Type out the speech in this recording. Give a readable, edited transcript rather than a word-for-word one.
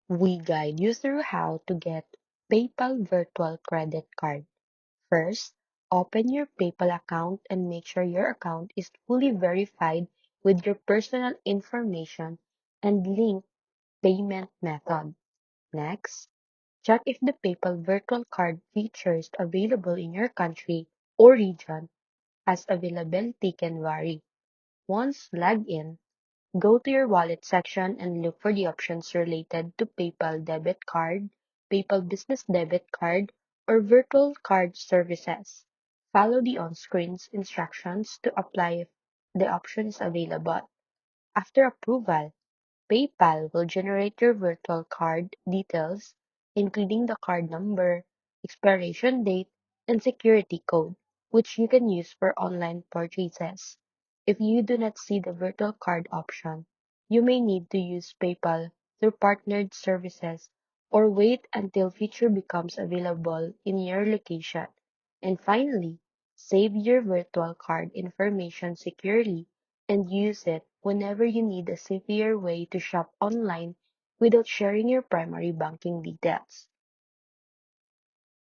We guide you through how to get PayPal Virtual Credit Card. First, open your PayPal account and make sure your account is fully verified with your personal information and link payment method. Next, check if the PayPal Virtual Card features available in your country or region, as availability can vary. Once logged in, go to your wallet section and look for the options related to PayPal debit card, PayPal business debit card, or virtual card services. Follow the on-screen instructions to apply if the option is available. After approval, PayPal will generate your virtual card details, including the card number, expiration date, and security code, which you can use for online purchases. If you do not see the virtual card option, you may need to use PayPal through partnered services or wait until feature becomes available in your location. And finally, save your virtual card information securely and use it whenever you need a safer way to shop online without sharing your primary banking details.